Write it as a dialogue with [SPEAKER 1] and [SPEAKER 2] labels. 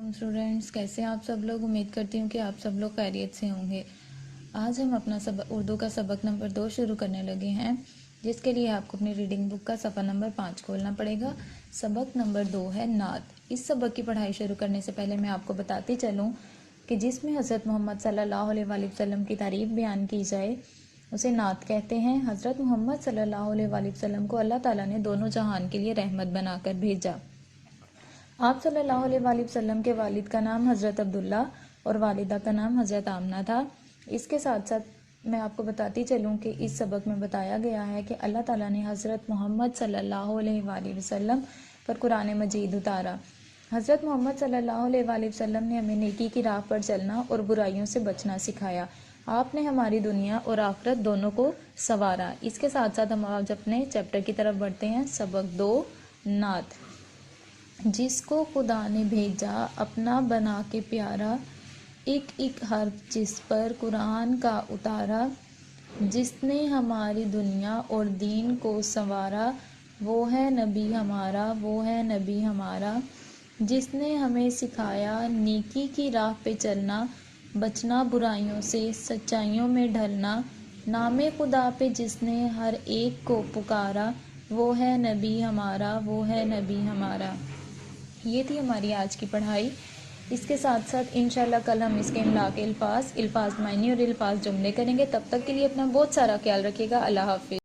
[SPEAKER 1] Students, کیسے ہیں آپ سب لوگ؟ امید کرتی ہوں کہ آپ سب لوگ خیریت سے ہوں گے۔ آج ہم اپنا اردو کا سبق نمبر 2 شروع کرنے لگے ہیں، جس کے لیے آپ کو اپنی ریڈنگ بک کا صفحہ نمبر 5 کھولنا پڑے گا۔ سبق نمبر 2 ہے نعت۔ اس سبق کی پڑھائی شروع کرنے سے پہلے میں آپ کو بتاتی چلوں کہ جس میں حضرت محمد صلی اللہ علیہ وآلہ وسلم کی تعریف بیان کی جائے اسے نعت کہتے ہیں۔ حضرت محمد صلی اللہ علیہ وآلہ وسلم کو اللہ تعالیٰ نے دونوں جہان کے لیے رحمت بنا کر بھیجا۔ آپ صلی اللہ علیہ وآلہ وسلم کے والد کا نام حضرت عبداللہ اور والدہ کا نام حضرت آمنہ تھا۔ اس کے ساتھ ساتھ میں آپ کو بتاتی چلوں کہ اس سبق میں بتایا گیا ہے کہ اللہ تعالیٰ نے حضرت محمد صلی اللہ علیہ وآلہ وسلم پر قرآن مجید اتارا۔ حضرت محمد صلی اللہ علیہ وآلہ وسلم نے ہمیں نیکی کی راہ پر چلنا اور برائیوں سے بچنا سکھایا۔ آپ نے ہماری دنیا اور آخرت دونوں کو سنوارا۔ اس کے ساتھ ساتھ ہم آج اپنے چیپٹر کی طرف بڑھتے ہیں۔ سبق 2 نعت۔ جس کو خدا نے بھیجا اپنا بنا کے پیارا، ایک ایک حرف جس پر قرآن کا اتارا، جس نے ہماری دنیا اور دین کو سنوارا، وہ ہے نبی ہمارا، وہ ہے نبی ہمارا، جس نے ہمیں سکھایا نیکی کی راہ پہ چلنا، بچنا برائیوں سے، سچائیوں میں ڈھلنا، نام خدا پہ جس نے ہر ایک کو پکارا، وہ ہے نبی ہمارا، وہ ہے نبی ہمارا۔ یہ تھی ہماری آج کی پڑھائی۔ اس کے ساتھ ساتھ انشاءاللہ کل ہم اس کے املا کے الفاظ معنی اور الفاظ جملے کریں گے۔ تب تک کے لیے اپنا بہت سارا خیال رکھیے گا۔ اللہ حافظ۔